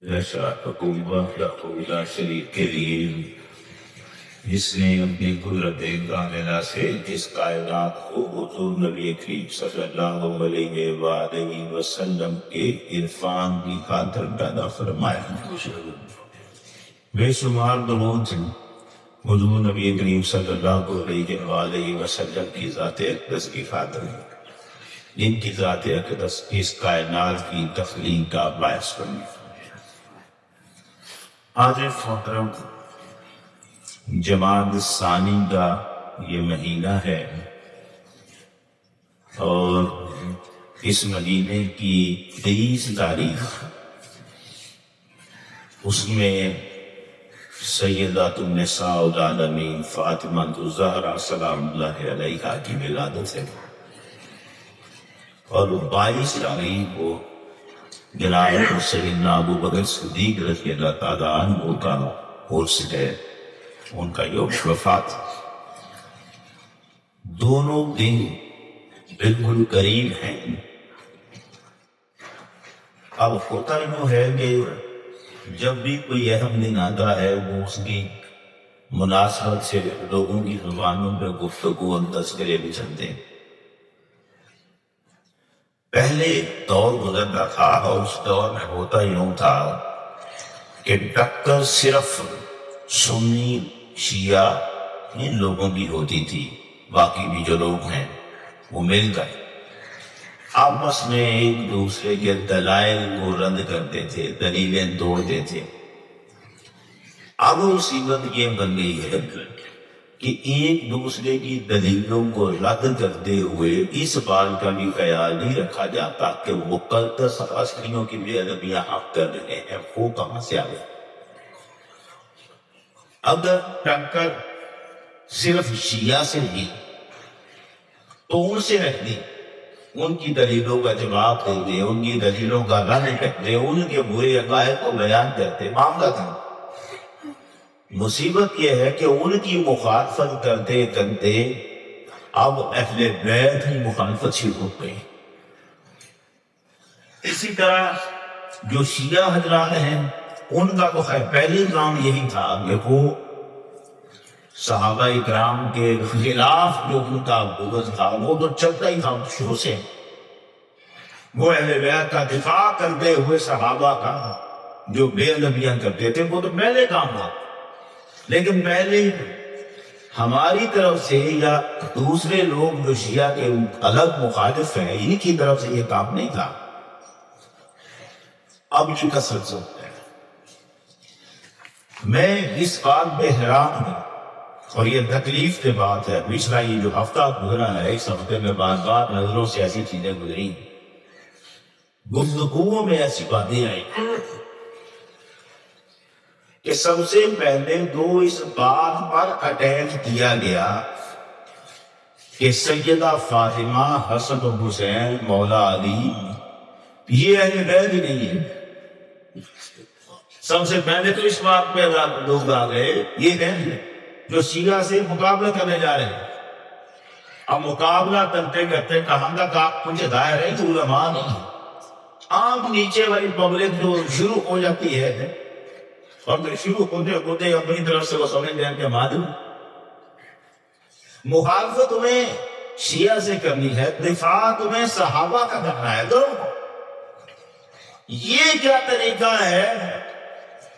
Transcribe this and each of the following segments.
شاءکم وحدہ لا شریک لیہ، جس نے اپنی قدرت کاملہ سے اس کائنات کو حضور نبی کریم صلی اللہ علیہ وآلہ وسلم کے عرفان کی خاطر پیدا فرمایا۔ بے شمار درود حضور نبی کریم صلی اللہ علیہ وآلہ وسلم کی ذات اقدس کی خاطر، جن کی ذات اقدس اس کائنات کی تخلیق کا باعث بنی۔ آج محترم جمادی الثانی کا یہ مہینہ ہے، اور اس مہینے کی 23 تاریخ اس میں سیدۃ النساء العالمین فاطمہ الزہرا سلام اللہ علیہا کی ولادت ہے، اور 22 تاریخ کو جناب سیدنا ابو بکر صدیق رضی اللہ تعالیٰ عنہ کا عرس ہے، ان کا یوم وفات۔ دونوں دن بالکل قریب ہیں۔ اب ہوتا یوں ہے کہ جب بھی کوئی اہم دن آتا ہے، وہ اس کی مناسبت سے لوگوں کی زبانوں پہ گفتگو اور تذکرے بھی چلتے ہیں۔ پہلے دور گزرتا تھا، اور اس دور میں ہوتا یوں تھا کہ ٹکر صرف سنی شیعہ ان لوگوں کی ہوتی تھی، باقی بھی جو لوگ ہیں وہ مل گئے، آپس میں ایک دوسرے کے دلائل کو رد کرتے تھے، دلیلیں توڑتے تھے۔ اب مصیبت یہ بن گئی ہے کہ ایک دوسرے کی دلیلوں کو رد کرتے ہوئے اس بات کا بھی خیال نہیں رکھا جاتا کہ مقدس عصریوں کی بے ادبیاں حق کر رہے ہیں، وہ کہاں سے آ گئے۔ اگر ٹکر صرف شیعہ سے دی تو ان سے رکھ دی، ان کی دلیلوں کا جواب دے دے، ان کی دلیلوں کا رد کرتے، ان کے برے عقائد کو بیان کرتے، معاملہ تھا۔ مصیبت یہ ہے کہ ان کی مخالفت کرتے کرتے اب اہل بیت کی مخالفت شروع ہو گئی۔ اسی طرح جو شیعہ حضرات ہیں، ان کا تو خیر پہلی کام یہی تھا کہ وہ صحابہ اکرام کے خلاف جو ان کا بغض تھا وہ تو چلتا ہی تھا شروع سے۔ وہ اہل بیت کا دفاع کرتے ہوئے صحابہ کا جو بے ادبیاں کرتے تھے وہ تو پہلے کام تھا، لیکن پہلے ہماری طرف سے یا دوسرے لوگ جو شیعہ کے الگ مخالف ہیں ان کی طرف سے یہ کام نہیں تھا۔ اب یہ کثرت سے ہوتا ہے۔ میں اس بات پہ حیران ہوں، اور یہ تکلیف کی بات ہے، پچھلا یہ جو ہفتہ گزرا ہے، اس ہفتے میں بار بار نظروں سے ایسی چیزیں گزری، گفتگوؤں میں ایسی باتیں آئی کہ سب سے پہلے تو اس بات پر اٹیچ کیا گیا کہ سیدہ فاطمہ، حسن و حسین، مولا علی یہ اہل بیت ہی نہیں ہے۔ سب سے پہلے تو اس بات پہ لوگ آ گئے، یہ ہیں جو شیعہ سے مقابلہ کرنے جا رہے ہیں۔ اب مقابلہ کرتے کرتے کہاں تک آپ مجھے دائر ہے تو علماء نہیں، آپ نیچے والی پبلک جو شروع ہو جاتی ہے، اور پھر شروع ہوتے اپنی طرف سے وہ سمجھ جائیں کہ معلوم مخالفت تمہیں شیعہ سے کرنی ہے، دفاع تمہیں صحابہ کا کرنا ہے۔ تو یہ کیا طریقہ ہے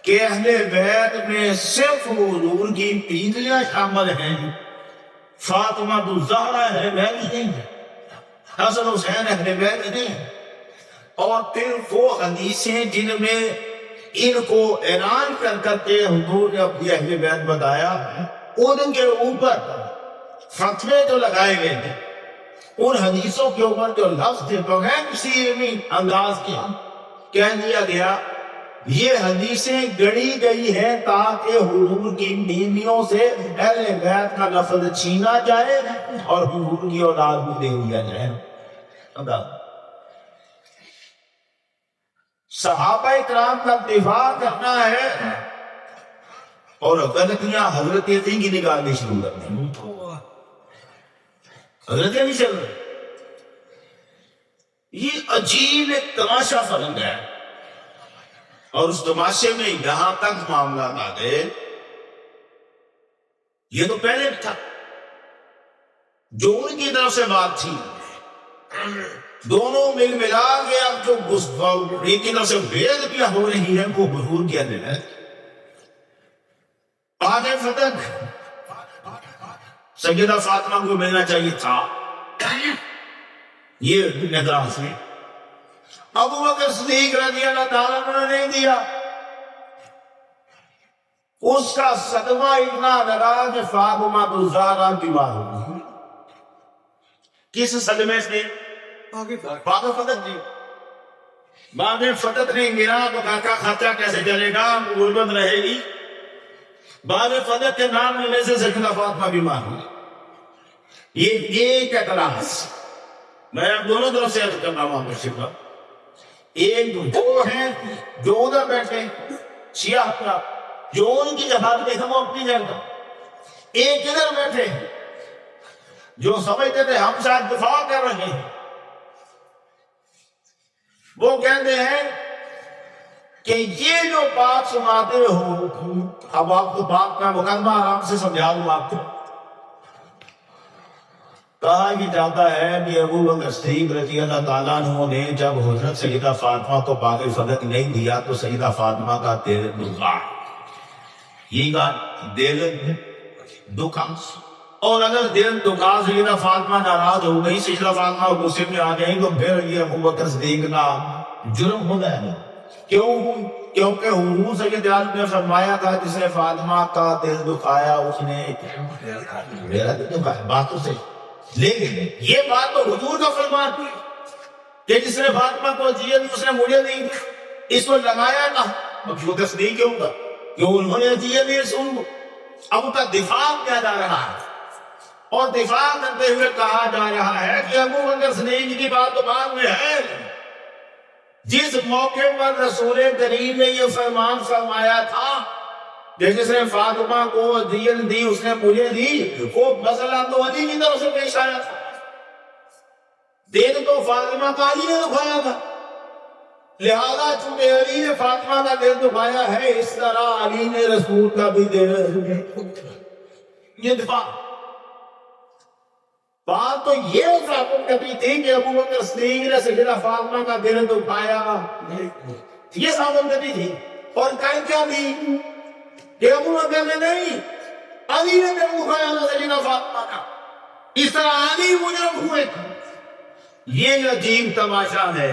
کہ اہل بیت میں صرف حضور کی بیویاں شامل ہیں، فاطمہ الزہرا اہل بیت نہیں ہے، حسن حسین اہل بیت نہیں ہے، اور پھر وہ حدیثیں جن میں ان کو اعلان کر کے حضور نے اپنی اہل بیت بتایا، ان کے اوپر فتوے تو لگائے گئے تھے، ان حدیثوں کے اوپر جو لفظ تھے بغیر کسی علمی انداز کے کہہ دیا گیا یہ حدیثیں گڑی گئی ہیں تاکہ حضور کی بیویوں سے اہل بیت کا لفظ چھینا جائے اور حضور کی اولاد بھی دے دیا جائے۔ صحابہ اکرام کا دفاع کرنا ہے اور غلطیاں حضرت علی کی نکالنی شروع کرنی، حضرت علی چل رہے۔ یہ عجیب ایک تماشا فرق ہے اور اس تماشے میں یہاں تک معاملات آ گئے، یہ تو پہلے بھی تھا، جو ان کی طرف سے بات تھی دونوں مل ملا کے اب جو ان کی طرف سے وید بھی ہو رہی ہے وہ ظہور کیا دے رہے آگے فتح سیدہ فاطمہ کو ملنا چاہیے تھا، یہ نظام سے ابو بکر صدیق رضی اللہ تعالیٰ نے نہیں دیا، اس کا صدمہ اتنا لگا کہ فاطمہ تو زہرا بیمار ہو گئی۔ کس صدمے سے؟ باب فتح جی، باب فتح نے گرا تو کا خرچہ کیسے چلے گا، غربت رہے گی۔ باب فتح کے نام لینے سے سیدہ فاطمہ بیمار ہوئی۔ یہ ایک اعتراض میں دونوں طرف سے عرض کرنا ہوں شکر، ایک دو ہیں جو ادھر بیٹھے شیعہ کا جو ان کی جہاد کے ہم اپنی جگہ، ایک ادھر بیٹھے جو سمجھتے تھے ہم شاید دفاع کر رہے ہیں، وہ کہتے ہیں کہ یہ جو بات سناتے ہو، اب آپ کو بات کا مقدمہ آرام سے سمجھاؤں آپ کو۔ کہا یہ جاتا ہے کہ ابو بکر صدیق رضی اللہ تعالیٰ عنہ نے جب حضرت سیدہ فاطمہ کو باغ فتح نہیں دیا تو سیدہ فاطمہ کا دل دکھا، یہ کا دل دکھا، اور اگر دل دکھا سیدہ فاطمہ ناراض ہو گئی، سیدہ فاطمہ غصے میں آ گئی تو پھر یہ ابو بکر صدیق کا جرم ہو گیا۔ کیونکہ حضور صلی اللہ نے فرمایا تھا جس نے فاطمہ کا دل دکھایا اس نے میرا دل دکھایا، باتوں سے۔ لیکن یہ بات تو حضور کا فرمان تھی کہ جس نے فاطمہ کو جیت اس نے مجھے نہیں، اس کو لگایا نہ وہ تصدیق کیوں گا کہ انہوں نے جیت دی رسول کو۔ اب ان کا دفاع کیا جا رہا ہے، اور دفاع کرتے ہوئے کہا جا رہا ہے کہ ابو بکر صدیق کی بات تو بعد میں ہے، جس موقع پر رسول کریم نے یہ فرمان فرمایا تھا کہ جس نے فاطمہ کو دیت دی اس نے مجھے دی، وہ مسئلہ تو علی کی طرف سے پیش آیا تھا، دین تو فاطمہ کا علی نے دکھایا تھا، لہذا چونکہ علی نے فاطمہ کا دل دکھایا ہے اس طرح علی نے رسول کا بھی دل، یہ دفاع بات تو یہ ثابت کرتی تھی کہ ابو بکر صدیق نے سیدہ فاطمہ کا دل دکھایا، یہ ثابت کرتی تھی، اور کہیں کیا تھی کہ ابو بکر نے نہیں، علی نے دل دکھایا تھا سیدہ فاطمہ کا، اس طرح علی مجرم ہوئے تھے۔ یہ عجیب تماشا ہے،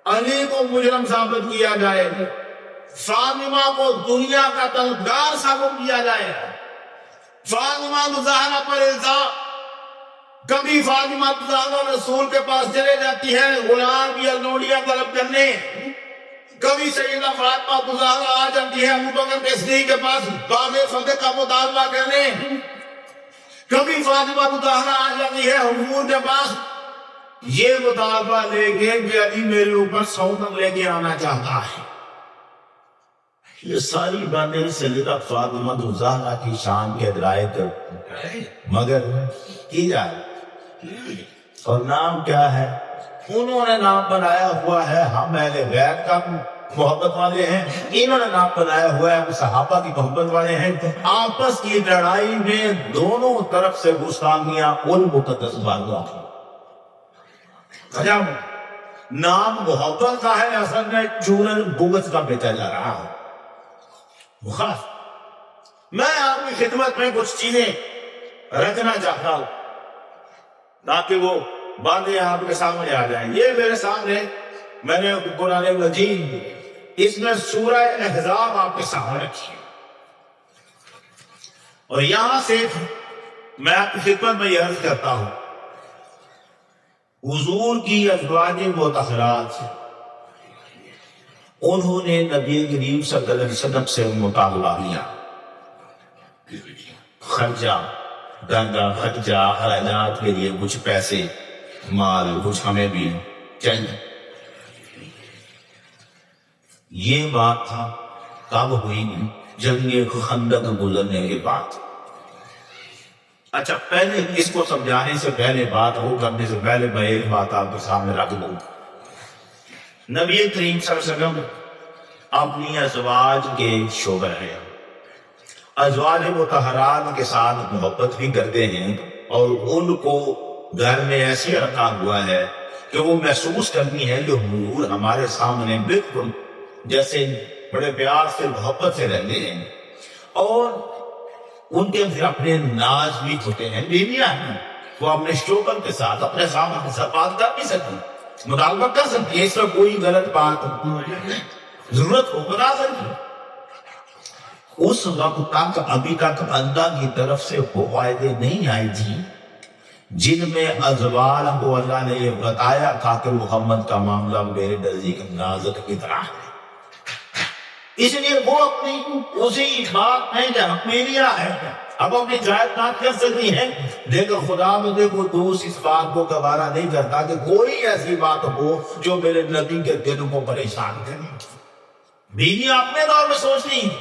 علی کو مجرم ثابت کیا جائے، فاطمہ کو دنیا کا طلبگار ثابت کیا جائے، فاطمہ الزہرا پر الزام، کبھی فاطمہ الزہرا رسول کے پاس چلے جاتی ہے غلام یا لوڑیاں طلب کرنے، کبھی سیدہ فاطمہ الزہرا آ جاتی ہے ابو بکر صدیق کے پاس باغ فتح کا مطالبہ کرنے، کبھی فاطمہ الزہرا آ جاتی ہے حضور کے پاس یہ مطالبہ لے کے کہ علی میرے اوپر سوگند لے کے آنا چاہتا ہے۔ یہ ساری باتیں سیدہ فاطمہ الزہرا کی شان کے درائے مگر کی جائے، اور نام کیا ہے؟ انہوں نے نام بنایا ہوا ہے ہم اہل بیت کا محبت والے ہیں، انہوں نے نام بنایا ہوا ہے ہم صحابہ کی محبت والے ہیں۔ آپس کی لڑائی میں دونوں طرف سے گستاخیاں ان مقدس باتوں کی، نام محبت کا ہے، اصل میں چورن بغض کا بیچا جا رہا ہے۔ میں آپ کی خدمت میں کچھ چیزیں رکھنا چاہتا ہوں تاکہ وہ باتیں آپ کے سامنے آ جائیں۔ یہ میرے سامنے میں نے قرآن مجید اس میں سورہ احزاب آپ کے سامنے رکھی ہے، اور یہاں سے میں آپ کی خدمت میں یہ عرض کرتا ہوں، حضور کی ازواج مطہرات انہوں نے نبی کریم صلی اللہ علیہ وسلم سے مطالبہ کیا، خرچہ دنگا خرچہ خراجات کے لیے کچھ پیسے مال کچھ ہمیں بھی چاہیے۔ یہ بات تھا کب ہوئی؟ جنگ خندق گزرنے کے بعد۔ اچھا، پہلے اس کو سمجھانے سے پہلے، بات ہو کرنے سے پہلے میں ایک بات آپ کے سامنے رکھ دوں۔ نبی کریم صلی اللہ علیہ وسلم اپنی ازواج کے شوہر ہیں، ازواج مطہرات کے ساتھ محبت بھی کرتے ہیں اور ان کو گھر میں ایسے رکھا ہوا ہے کہ وہ محسوس کرنی ہے کہ حضور ہمارے سامنے بالکل جیسے بڑے پیار سے محبت سے رہتے ہیں، اور ان کے پھر اپنے ناز بھی ہوتے ہیں، بیویاں ہیں، وہ اپنے شوہر کے ساتھ اپنے خاوند کے ساتھ بات کر بھی سکتی ہیں، مطالبہ کر سکتی ہے، اس میں کوئی غلط بات ضرورت ہو بتا سکتی ہے۔ اس وقت تک ابھی تک اللہ کی طرف سے وہ آیتیں نہیں آئی تھی جن میں ازواج کو اللہ نے یہ بتایا تھا کہ محمد کا معاملہ میرے نزدیک نازک کی طرح ہے، اس لیے وہ اپنی اسی بات میں حق میں لیا ہے، اب اپنی جائز بات کر سکتی ہیں، لیکن خدا مجھے کوئی دوست اس بات کو گوارا نہیں کرتا کہ کوئی ایسی بات ہو جو میرے نبی کے دل کو پریشان کرے۔ بیوی اپنے دور میں سوچتی ہیں،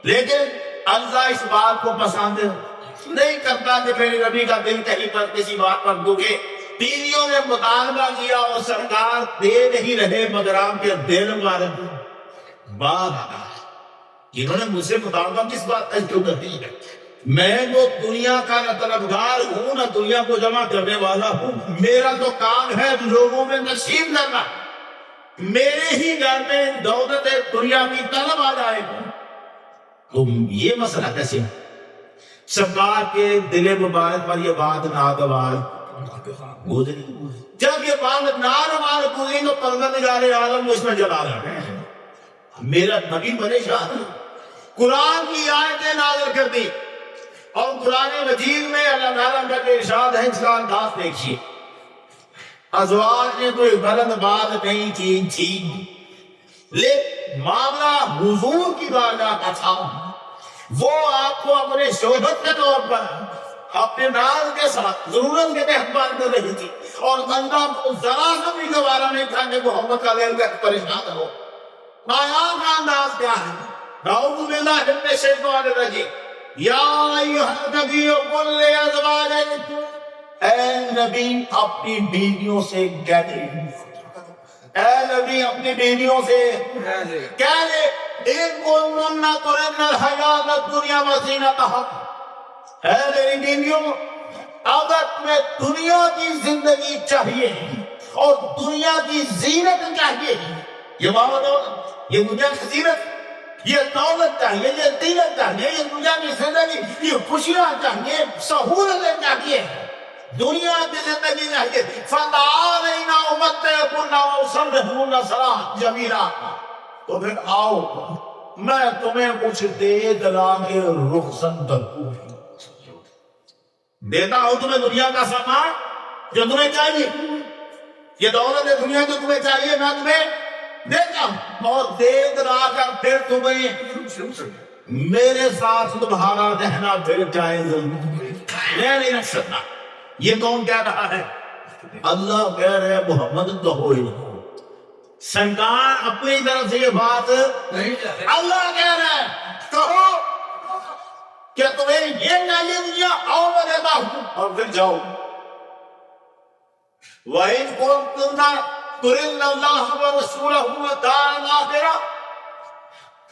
لیکن اللہ اس بات کو پسند نہیں کرتا کہ میرے نبی کا دل کہیں پر کسی بات پر دکھے۔ بیویوں نے مطالبہ کیا اور سرکار دے نہیں رہے، مگر آپ کے دل والے بات انہوں نے مجھ سے مطالبہ کس بات کا کیوں کرتی ہے؟ میں تو دنیا کا نہ طلبگار ہوں نہ دنیا کو جمع کرنے والا ہوں، میرا تو کام ہے لوگوں میں نصیب کرنا، میرے ہی گھر میں دولت دنیا کی طلب آ جائے گا تو یہ مسئلہ کیسے؟ سرکار کے دل مبارک پر یہ بات ناگوار گزری، جب یہ بات ناگوار گزری تو پروردگار عالم اس میں جلا رہا ہے، میرا نبی پریشان، قرآن کی آیتیں نازل کر دی، اور قرآن مجید میں اللہ تعالیٰ کا ارشاد ہے، اس کا انداز دیکھیے، ازواج نے کوئی غلط بات نہیں کی تھی، لیکن معاملہ حضور کی بارگاہ کا تھا، وہ آپ کو اپنے شوہر کے طور پر اپنے ناز کے ساتھ ضرورت کے تحت بات کر رہی تھی، اور اللہ کو ذرا سا بھی گوارا نہیں تھا کہ محمد کا دل کا پریشان ہو۔ آیات کا انداز کیا ہے؟ اعوذ باللہ من الشیطان الرجیم، یا ایھا النبی قل لازواجک، اے نبی اپنی بیویوں سے کہہ دے، اے نبی اپنی بیویوں سے کہہ دے، ان کنتن تردن الحیاۃ الدنیا وزینتہا، اے میری بیویوں اگر تمہیں دنیا کی زندگی چاہیے اور دنیا کی زینت چاہیے، یہ دولت، یہ دنیا کی زینت، یہ دولت چاہیے، یہ زینت چاہیے، یہ دنیا کی زندگی، یہ خوشیاں چاہیے، سہولتیں چاہیے، دنیا کی زندگی چاہیے، فَتَعَالَيْنَا أُمَتِّعْكُنَّ وَأُسَرِّحْكُنَّ سَرَاحًا جَمِيلًا، تو پھر آؤ میں تمہیں کچھ دے دلا کے رخصت کروں، دیتا ہوں تمہیں دنیا کا سامان جو تمہیں چاہیے، یہ دولت ہے دنیا جو تمہیں چاہیے میں تمہیں دیتا ہوں، اور دے دلا کر پھر تمہیں میرے ساتھ تمہارا رہنا پھر جائز میں نہیں رکھ سکتا۔ یہ کون کہہ رہا ہے؟ اللہ کہہ رہے محمد کہو ہی نہیں، سرکار اپنی طرف سے یہ بات اللہ کہہ رہا ہے کہو کہ تمہیں یہ چاہیے دنیا، آؤ میں دیتا ہوں، اور پھر جاؤ۔ وَإِن كُنتُنَّ تُرِدْنَ اللَّهَ وَرَسُولَهُ وَالدَّارَ الْآخِرَةَ،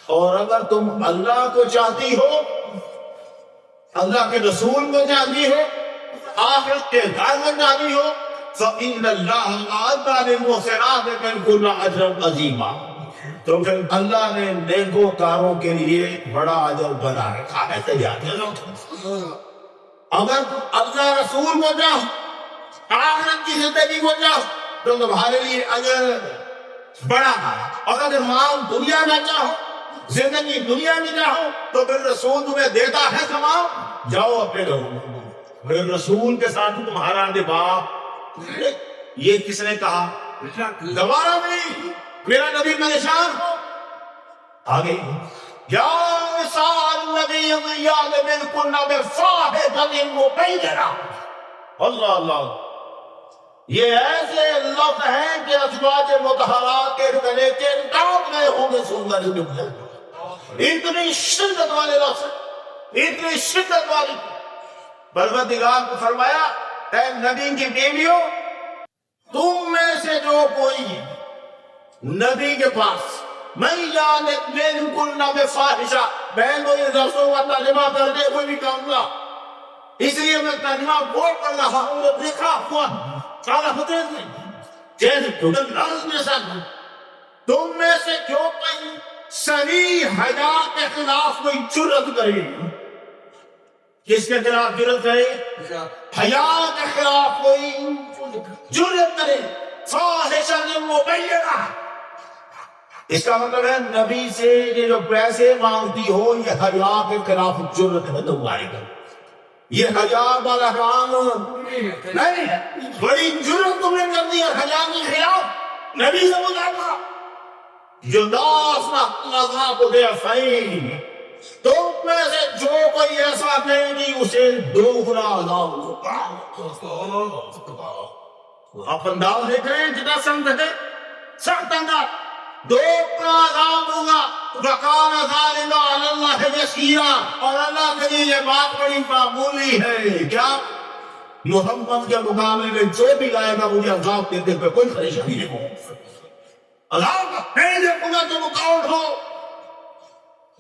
اور اگر تم اللہ کو چاہتی ہو، اللہ کے رسول کو چاہتی ہو، آخرت کے گھر میں چاہتی ہو، فَإِنَّ اللَّهَ أَعَدَّ لِلْمُحْسِنَاتِ مِنْكُنَّ أَجْرًا عَظِيمًا، تو پھر اللہ نے نیکوکاروں کے لیے بڑا اجر بنا رکھا ہے، تیار ہے۔ اگر اللہ رسول کو چاہو، آخرت کی زندگی کو چاہو تو تمہارے لیے اجر بڑا ہے، اور اگر مال دنیا میں چاہو، زندگی دنیا میں چاہو، تو پھر رسول تمہیں دیتا ہے تمام، جاؤ اپنے گھروں، پھر رسول کے ساتھ تمہارا نبھاؤ۔ یہ کس نے کہا؟ گوارا نہیں، میرا نبی پریشان ہو آگے، یا نساء النبی ضیال منکن بفاحشۃ مبینہ، اللہ اللہ، یہ ایسے لفظ ہیں کہ ازواج مطہرات کے گلے کے ٹاپ گئے ہوں گے سنگر جملے، اتنی شدت والے لفظ، اتنی شدت والی۔ پروردگار کو فرمایا اے نبی کی بیویوں، تم میں سے جو کوئی نبی کے پاس میں جانت من کننا بفاحشہ، بہنوں یہ درسوں کا ترجمہ کرتے ہوئے بھی کہوں گا، اس لیے میں ترجمہ بول کر رہا ہوں، اور لکھا ہوا کالا حضرت نے جیسے تم لفظ میں ساتھ تم میں سے جو کوئی صریح حیا کے خلاف کوئی جرت کرے، کس کے خلاف جرت کرے؟ حیا کے خلاف کوئی جرت کرے، فاحشہ مبینہ، اس کا مطلب ہے نبی سے یہ جو پیسے مانگتی ہو یہ حیا کے خلاف جرت ہے تمہارے گا، یہ حیا والا کام نہیں، بڑی جرت تم نے کر دی حیا کے خلاف، نبی سے مطالبہ جو ناس دے فین، تم میں سے جو کوئی ایسا کرے گی اسے 2 گنا عذاب ہوگا۔ آپ انداز دیکھ رہے ہیں جتنا سخت ہے، سخت انداز، 2 گنا عذاب ہوگا، وَكَانَ ذَلِكَ عَلَى اللَّهِ يَسِيرًا، اور اللہ کے لیے یہ بات بڑی معمولی ہے، کیا محمد کے مقابلے میں جو بھی لائے گا مجھے عذاب دینے پہ کوئی پریشانی نہیں ہوگی، عذاب کا نہیں دیکھوں گا تو مقاومت ہو،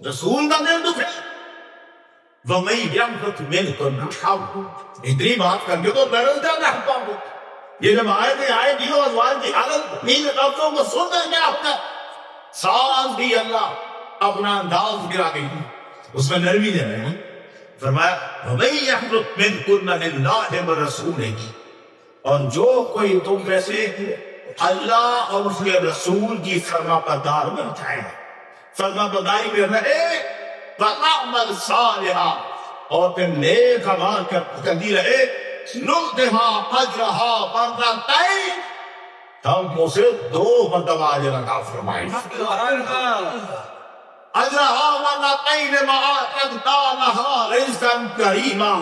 رسول کا دل دکھے، وَمَن يَمْلِكْ مِنْكُمْ نَفْسَهُ، اتنی بات کر کے تو بیرلتا نہ پاؤں، یہ جب آئے گی ازواج کی حالت نیل لفظوں کو سن کر کیا ہوگا، ساز بھی اللہ اپنا انداز گرا گئی، اس میں نرمی دے رہے ہیں، فرمایا وَمَن يَمْلِكْ مِنْكُمْ لِلَّهِ وَرَسُولِهِ، اور جو کوئی تم میں سے اللہ اور اس کے رسول کی فرما بردار میں اٹھائے، فرما برداری میں رہے، وَعَمَلْ صَالِحًا، اور پھر نیک اعمال کرتی رہے، نُؤْتِهَا أَجْرَهَا مَرَّتَيْنِ، ہم اسے 2 مرتبہ اجر عطا فرمائیں، أَجْرَهَا مَرَّتَيْنِ مَعَ أَجْدَالَهَا رِزْقًا كَرِيمًا،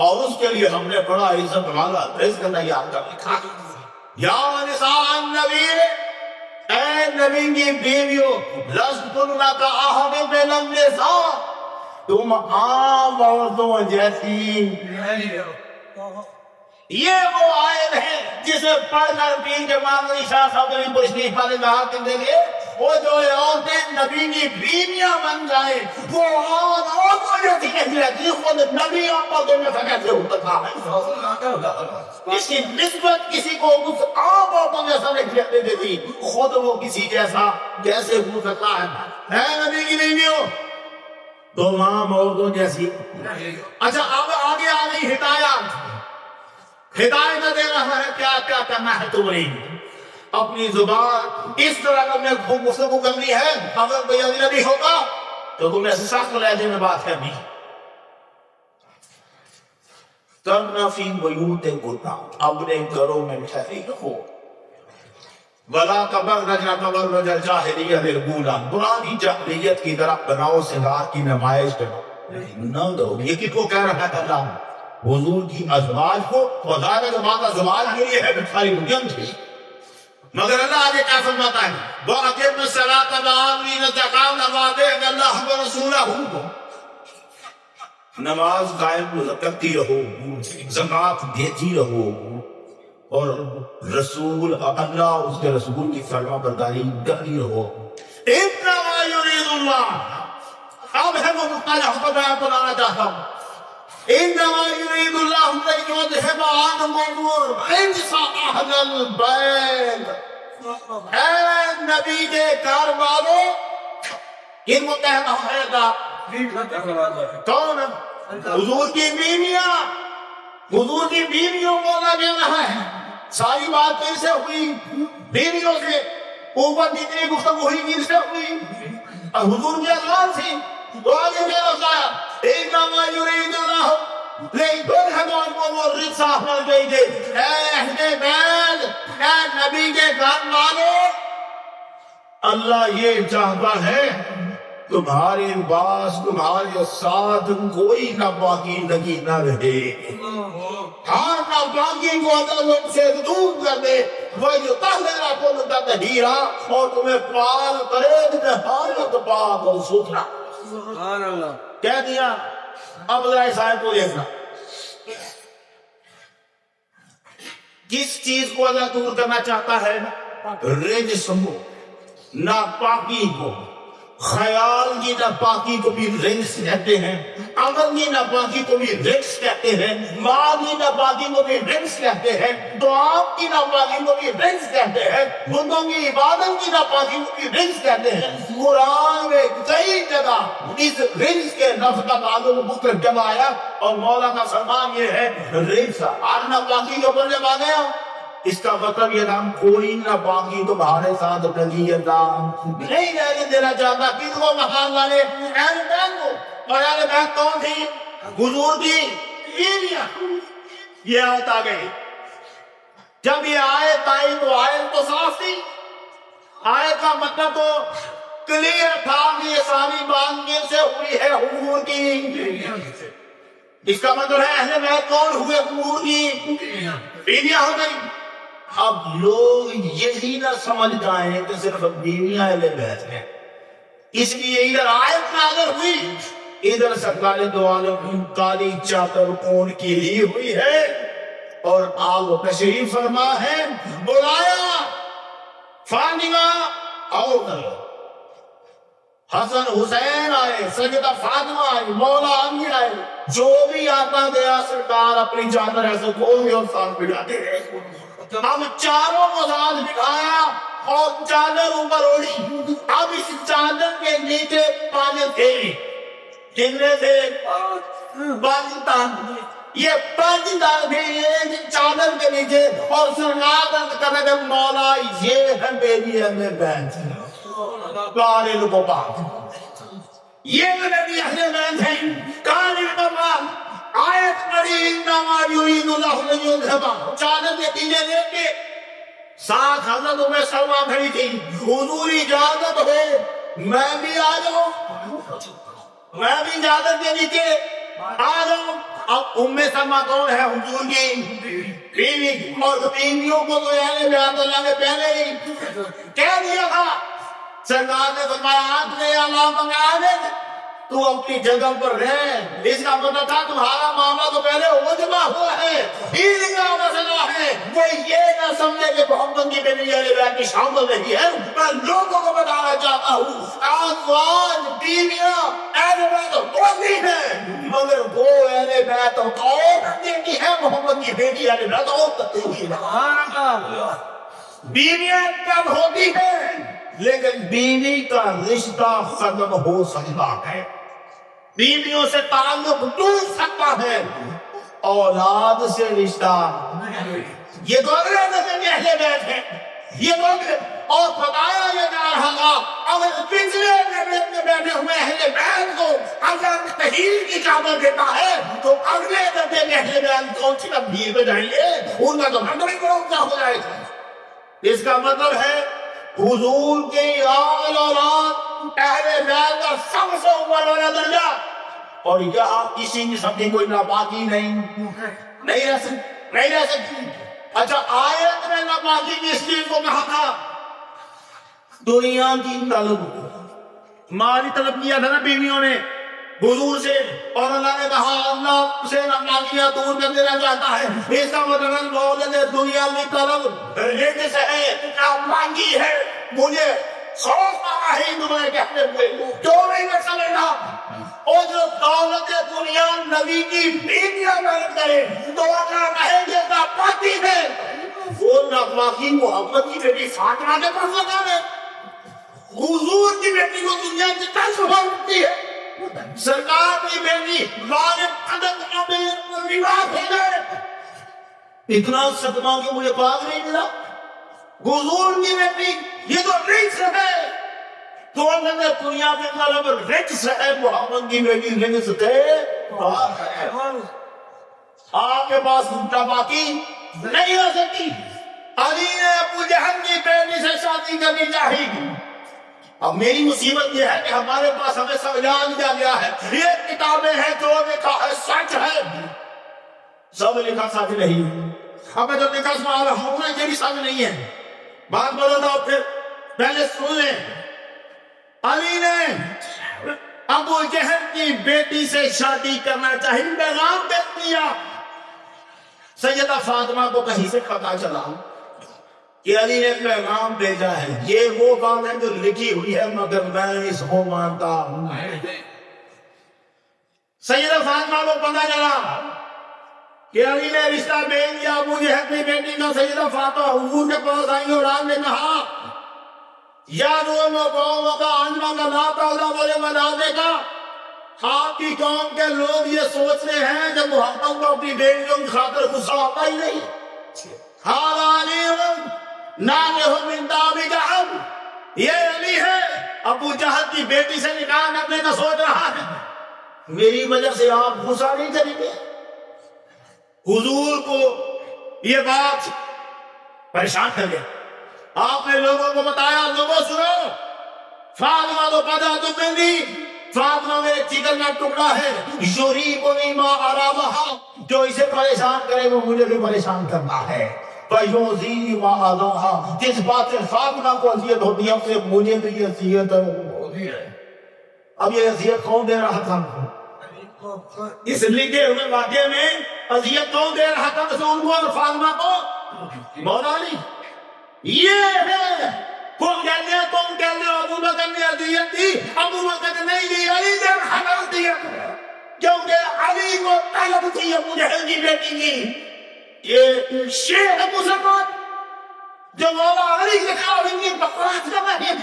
اور اس کے لیے ہم نے بڑا عزت والا رزق تیار کر رکھا۔ یا نساء النبی، اے نبی کی بیویوں، لستن کأحد من النساء، تم عام عورتوں جیسی، یہ وہ آیت ہے جسے پڑھ کر پیر کے مانگی شاہ صاحب نے تشریف والے محاکم دے لیے، وہ جو عورتیں نبی کی بیویاں بن جائیں وہ عام عورتوں جیسی نہیں رہتی، خود نبی عورتوں میں سے کیسے ہوتا ہے، اس کی نسبت کسی کو اس عام عورتوں جیسا نہیں رہنے دیتی، خود وہ کسی جیسا کیسے ہو سکتا ہے نبی کی بیویوں تو عام عورتوں جیسی۔ اچھا اب آگے آ گئی ہدایت دے رہا ہے کیا کیا کرنا ہے تمہیں، اپنی زبان اس طرح کا میں گفتگو کرنی ہے، اگر کوئی اجنبی ہوگا تو تمہیں سخت لہجے میں بات کرنی ہے، کرنا فی بیوتکن، اپنے گھروں میں ٹھہری رہو، ولا تبرجن تبرج الجاہلیۃ الاولی، پرانی جاہلیت کی طرح بناؤ سنگار کی نمائش کرو نہ دو۔ یہ کس کو کہہ رہا ہے اللہ؟ حضور کی ازواج کو، اور ظاہر زمانہ زواج کے لیے ہے ساری دنیا تھی، مگر اللہ آگے کیا فرماتا ہے وَأَقِمُوا الصَّلَاةَ وَآتُوا الزَّكَاةَ وَأَطِیعُوا اللَّهَ وَرَسُولَهُ، نماز قائم کرتی رہو، زکات دیتی رہو، اور رسول اللہ اس کے رسول کی فرما برداری کرتی رہو۔ انما یرید اللہ، اب ہے وہ مختلف بیان بنانا چاہتا ہوں، انما یرید اللہ لیذھب عنکم الرجس اہل البیت، اے نبی کے گھر والوں، کن کو کہنا ہے گا؟ کون؟ حضور کی بیویاں، حضور کی بیویوں کو نہ کہنا ہے، ساری بات کن سے ہوئی؟ بیویوں سے، اوپر جتنی گفتگو ہوئی کن سے ہوئی؟ حضور کی ازواج سے، تو آگے کیا بتایا انما یرید اللہ لیذھب عنکم الرجس اہل البیت، اے اہل بیت، اے نبی کے گھر والوں، اللہ یہ چاہتا ہے تمہارے پاس تمہارے ساتھ کوئی ناپاکی لگی نہ رہے، ہر ناپاکی کو اللہ سے دور کر دے، وَيُطَهِّرَكُمْ تَطْهِيرًا، اور تمہیں پاک کرے نہایت پاک اور ستھرا۔ سبحان اللہ کہہ دیا۔ اب ذرا اس آیت کو دیکھنا، کس چیز کو اللہ دور کرنا چاہتا ہے؟ رجس کو، ناپاکی کو، خیال کی ناپاکی کو بھی رجس کہتے ہیں، عمل کی ناپاکی کو بھی رجس کہتے ہیں، مال کی ناپاکی کو بھی رجس کہتے ہیں، دعا کی ناپاکی کو بھی رجس کہتے ہیں، بتوں کی عبادت کی ناپاکی کو بھی رجس کہتے ہیں۔ قرآن میں کئی جگہ اس رجس کے لفظ کا تعلق مختلف جگہ آیا، اور مولا کا فرمان یہ ہے رجس اور ناپاکی کے اوپر جب آ گیا، اس کا مطلب یہ تھا کوئی نہ باقی تمہارے ساتھ نہیں رہنے دینا چاہتا۔ کس کو؟ مکان والے اہل بیت کو۔ اور اہل بیت کون تھی؟ حضور کی بیویاں۔ یہ آیت آ گئی۔ جب یہ آیت آئی تو آیت تو صاف تھی، آیت کا مطلب تو کلیئر تھا کہ یہ ساری بات کن سے ہوئی ہے؟ حضور کی۔ اس کا مطلب ہے اہل بیت کون ہوئے؟ حضور کی بیویاں ہو گئی۔ اب لوگ یہی نہ سمجھ جائیں کہ صرف بیویاں اہل بیت ہیں، اس لیے ادھر آیت نازل ہوئی، ادھر سرکار دو عالم کالی چادر کون کی لی ہوئی ہے، اور آپ تشریف فرما ہے، بلایا فاطمہ اور حسن حسین آئے، سیدہ فاطمہ آئی، مولا علی آئے، جو بھی آتا گیا سرکار اپنی چادر ایسے کھول کے اور ساتھ بٹھاتے رہے۔ اب چاروں کو ساتھ بٹھایا اور چادر اوپر اڑی۔ اب اس چادر کے نیچے پانے تھے، کتنے تھے؟ 5 تان۔ یہ 5 تان بھی ایک چادر کے نیچے، اور سرکار کہنے کہ مولا یہ ہے میری اہل بیت، کالے لوگوں بات یہ میری اہل بیت ہے، کالے لوگوں بات۔ آیت پڑھی انما یرید اللہ لیذھب، چادر کے پیچھے دیکھ کے ساتھ حضرت ام سلمہ کھڑی تھی۔ حضور اجازت ہو میں بھی آ جاؤں، میں بھی چادر کے نیچے آ جاؤں۔ اب ام سلمہ کون ہے؟ حضور کی بیوی، اور بیویوں کو تو اہل بیت اللہ نے پہلے ہی کہہ دیا تھا۔ سرکار نے فرمایا آپ نے علامہ میں آنے تو اپنی جگہ پر رہ، اس کا مطلب تھا تمہارا معاملہ تو پہلے ہو چکا ہوا ہے، بیوی کا مسئلہ ہے۔ وہ یہ نہ سمجھے کہ محمد کی بیوی اہل بیت کی شامل نہیں ہے۔ میں لوگوں کو بتانا چاہتا ہوں ازواج بیویاں اہل بیت ہوتی ہیں، مگر وہ اہل بیت عورت کی ہے، محمد کی بیٹی اہل بیت عورت ہوتی ہے۔ بیویاں کب ہوتی ہیں؟ لیکن بیوی کا رشتہ ختم ہو سکتا ہے، بیویوں سے تعلق ٹوٹ سکتا ہے، اولاد سے رشتہ یہ تو اگلے نسل کے اہل بیت ہیں، یہ لوگ اور بتایا یہ جا رہا تھا اگر پچھلے بیت میں بیٹھے ہوئے اہل بیت کو اگر تحیل کی چادر دیتا ہے تو اگلے درجے کے اہل بیت کون سی تبدیل پہ جائیں گے؟ ان کا تو منڈلی گروہ ہو جائے گا۔ اس کا مطلب ہے حضور کی آل اولاد اہل بیت کا سب سے اوپر والا درجہ، اور یہاں کسی قسم کی کوئی ناپاکی نہیں رہ سکتی۔ اچھا آیت میں ناپاکی کس چیز کو کہا تھا؟ دنیا کی طلب، مالی طلب کیا تھا نا بیویوں نے حضور سے، اور اللہ نے کہا اللہ سے ناپاکیاں دور کر دینا چاہتا ہے۔ اس کا مطلب بولے دنیا کی طلب رجس ہے، ناپاکی ہے۔ مجھے خوف آ رہی تمہیں کہتے ہوئے کیوں نہیں میں سمجھنا، اور جو دولت دنیا نبی کی بیویاں محنت کرے تو اللہ کہیں گے ناپاکی ہے، وہ ناپاکی محمد کی بیٹی فاطمہ کے پاس لگا ہے۔ حضور کی بیٹی کو دنیا کی کیا شبہ ہوتی ہے؟ سرکار کی بیٹی غالب قدم رواج ہو گئے، اتنا صدمہ کہ مجھے باغ نہیں ملا۔ حضور کی بیٹی یہ تو رجس ہے، تو اللہ نے دنیا کے طلب رجس ہے، محمد کی بیٹی رجس ہے۔ آپ کے پاس ناپاکی نہیں ہو سکتی۔ علی نے ابو جہل کی بیٹی سے شادی کرنی چاہیے۔ اب میری مصیبت یہ ہے کہ ہمارے پاس ہمیں سمجھان دیا گیا ہے، یہ کتابیں ہیں جو لکھا ہے سچ ہے، سب لکھا سچ نہیں ہے۔ ہمیں جو لکھا سوال ہونا یہ بھی سچ نہیں ہے۔ بات بولو تو پھر پہلے سن لیں، علی نے ابو جہل کی بیٹی سے شادی کرنا چاہیے، پیغام دے دیا۔ سیدہ فاطمہ کو کہیں سے پتہ چلا کہ علی نے پیغام بھیجا ہے. یہ وہ بات ہے جو لکھی ہوئی ہے مگر میں اس کو مانتا ہوں. سیدہ فاطمہ کو پتہ چلا کہ علی نے رشتہ بھیج دیا ابو جہل کی بیٹی کا. سیدہ فاطمہ حضور کے پاس آئی اور آپ نے کہا یا قوموں کا انجمن کا لا تعالیٰ مجھے بنا دے گا. آپ کی قوم کے لوگ یہ سوچ رہے ہیں کہ محمد کو اپنی بیٹیوں کی خاطر غصہ آتا ہی نہیں. یہ علی ہے ابو جہل کی بیٹی سے نکاح کرنے کا سوچ رہا ہے. میری وجہ سے آپ غصہ نہیں کریں گے. حضور کو یہ بات پریشان کر گیا. آپ نے لوگوں کو بتایا لوگوں سنو فاطمہ تو پتا تم نے فاطمہ میں جگر کا ٹکڑا ہے یوریبنی ما ارامہا جو اسے پریشان کرے وہ مجھے بھی پریشان کرنا ہے. فیوزی ما اذاہا جس بات سے فاطمہ کو اذیت ہوتی ہے اسے مجھے بھی اذیت ہوتی ہے. اب یہ اذیت کون دے رہا تھا؟ اس لکھے ہوئے واقعے میں اذیت کون دے رہا تھا رسول کو اور فاطمہ کو؟ مولا علی. یہ ہے تم کہتے ہیں ابو بکر نے اذیت دی. ابو بکر نے نہیں دی علی نے حق دیا کیونکہ علی کو طلب تھی ابو جہل کی بیٹی کی. یہ شیخ مسلمان جو مولا علی کے خلاف کی بکواس کر رہے ہیں.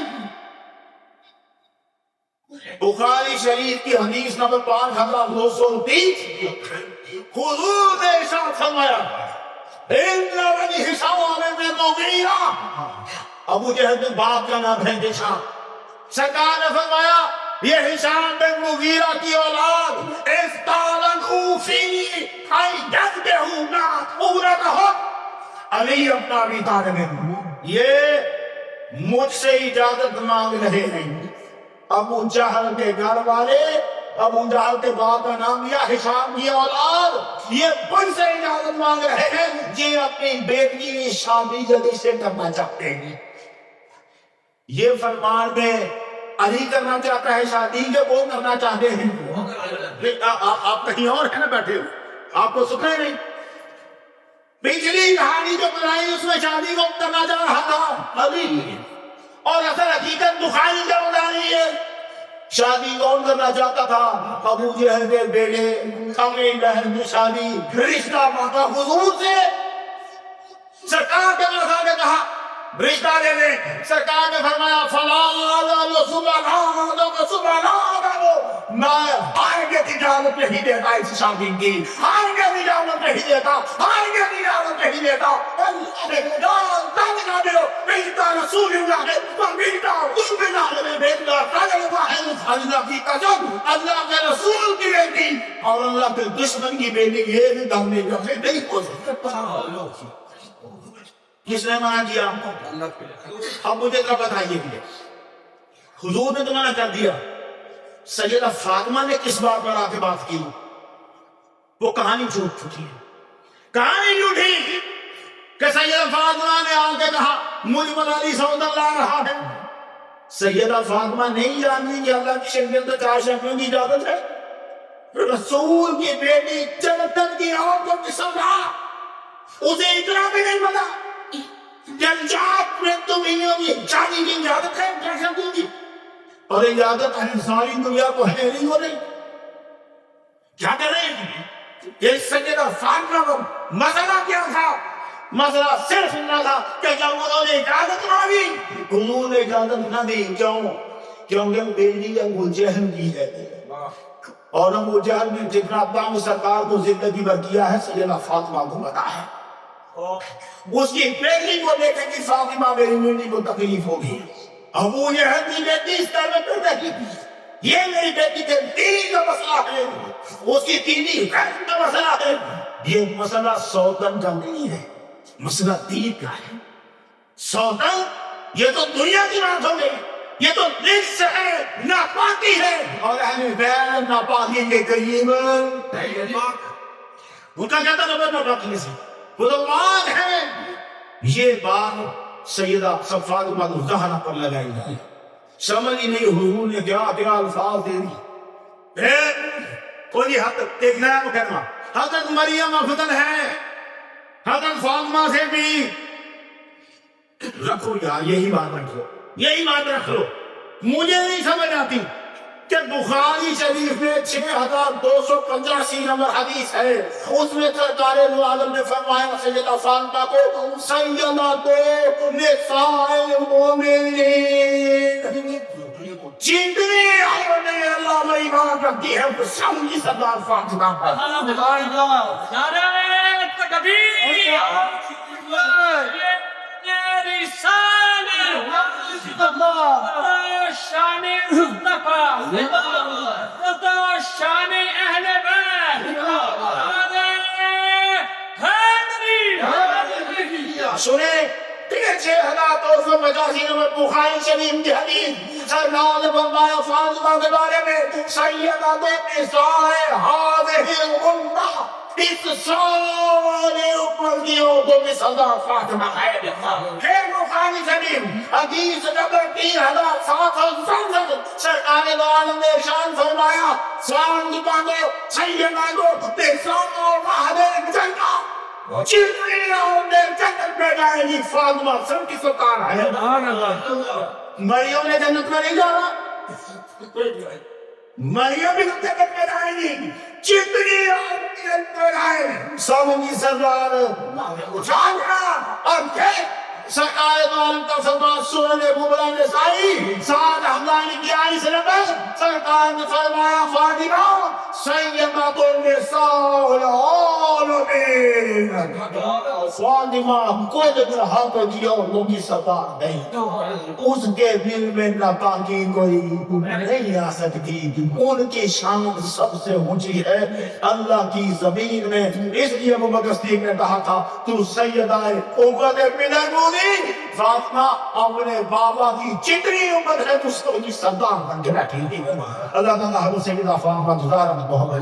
بخاری شریف کی حدیث نمبر 5230 حضور نے ارشاد فرمایا ابو جہل بن باپ کا نام ہے ہشام. سرکار نے فرمایا یہ ہشام بن مغیرہ کی اولاد استعلنوا فی یذبحون عورتهم. علی اپنا ابی طالب یہ مجھ سے اجازت مانگ رہے ہیں. ابو جہل کے گھر والے ابو جہل کے باپ کا نام لیا ہشام کی اولاد یہ مجھ سے اجازت مانگ رہے ہیں یہ اپنی بیٹی کی شادی جلدی سے کرنا چاہتے ہیں. یہ فرمان میں علی کرنا چاہتا ہے شادی کے وہ کرنا چاہتے ہیں. آپ کہیں اور ہے نا بیٹھے ہو آپ کو سکھے نہیں. پچھلی کہانی جو بنائی اس میں شادی کو کرنا چاہ رہا تھا علی اور اصل حقیقت بخاری کا بتائی ہے. شادی کون کرنا چاہتا تھا؟ ابو جہل کے بیٹے اپنی بہن کی شادی رشتہ مانگا حضور سے. سرکار کے پاس نے کہا رشتہ دے دیں. سرکار نے فرمایا میں آئیں اجازت نہیں دیتا اس شادی کی. آئیں اجازت نہیں دیتا. آئیں اجازت نہیں دیتا. اللہ کی قسم اللہ کے رسول کی بیٹی اور اللہ کے دشمن کی بیٹی یہ بھی دامنے جب سے نہیں ہو سکتا. کس نے منع کیا ہم کو؟ اب مجھے کیا بتائیے گے حضور نے تو منع کر دیا. سیدہ فاطمہ نے کس بات پر آ کے بات کی؟ وہ کہانی جھوٹ چکی ہے. کہانی جھوٹی کہ سیدہ فاطمہ نے آ کے کہا مجھ پر علی سودا لا رہا ہے. سیدہ فاطمہ نہیں جانتی کہ اللہ کی شریعت میں 4 شکلوں کی اجازت ہے. رسول کی بیٹی جنت کی عورتوں کی سودا اسے اتنا بھی نہیں پتا جنجات میں تمہیں شادی کی اجازت ہے 4 شکلوں کی اور اجازت ہے ساری دنیا کو ہے نہیں ہو رہی. کیا کریں؟ یہ سیدہ فاطمہ کو مسئلہ کیا تھا؟ مسئلہ صرف نہ تھا کہ جب انہوں نے اجازت مانگی انہوں نے اجازت نہ دی. کیوں؟ کیونکہ بیٹی ابو جہل کی ہے اور ابو جہل نے جتنا اپنا سرکار کو زندگی بھر کیا ہے سیدہ فاطمہ کو پتا ہے. اس کی بیٹی کو دیکھیں کہ فاطمہ میری بیٹی کو تکلیف ہوگی. ابو جہل کی بیٹی اس طرح پیدا کی یہ میری بیٹی کے دین کا مسئلہ ہے اس کی دینی غیرت کا مسئلہ ہے. یہ مسئلہ سوتن کا نہیں ہے مسئلہ دین کا ہے. سوتن یہ تو دنیا کی بات ہو گئی. یہ تو رجس ہے ناپاکی ہے اور اہل بیت ناپاکی کے قریب ان کا کہتا ہے ناپاکی سے وہ تو مان ہے. یہ بات سیدہ فاطمہ الزہرا پر لگائی گئی. سمجھ ہی نہیں حضور نے کیا الفاظ دے دی. کوئی حد ایک نیا مقدمہ حضرت مریم فتن ہے حضرت فاطمہ سے بھی رکھو یار، یہی بات رکھ لو، یہی بات رکھ لو. مجھے نہیں سمجھ آتی کہ بخاری شریف میں 6285 نمبر حدیث ہے، اس میں سرکار دو عالم نے فرمایا سیدہ فاطمہ کو سیدۃ نساء المؤمنین. جتنی عورتیں نے اللہ میں ایمان رکھتی ہے وہ سب کی سردار فاطمہ پر. شان مصطفیٰ شان اہل بیت سنیں 6285 نمبر بخاری شریف کی حدیث، سرکار نے فرمایا فاطمہ کے بارے میں سیدۃ النساء ہذہ الامہ، اس سارے اوپر کی عورتوں میں سردار فاطمہ ہے. پھر بخاری شریف حدیث نمبر 3767 سرکار دو عالم نے ارشاد فرمایا فاطمہ کو سیدۃ النساء اہل الجنہ، جتنی عورتیں جنت میں جائیں گی فاطمہ سب کی سرکار ہے. مریم نے جنت میں نہیں جانا، مریم بھی جنت میں جائیں گی، جتنی عورتیں جنت میں جائیں سب کی سرکار. جاننا اور پھر سرکار دو عالم کا فرمان سنن کبریٰ نسائی 7 حمدانی کی آئی سے نمبر، سرکار نے فرمایا فاطمہ سیدۃ النساء العالمین. فاطمہ کوئی طرح پر دیا عورتوں کی سردار نہیں، اس کے دل میں ناپاکی کوئی نہیں آ سکتی. ان کی شان سب سے اونچی ہے اللہ کی زمین میں. اس لیے ابو بکر صدیق نے کہا تھا تو سیدہ امت من المؤمنین. فاطمہ اپنے بابا کی جتنی امت ہے تو سب کی سردار بن کے بیٹھی. اللہ تعالیٰ ہم سیدہ فاطمہ زہرا محمد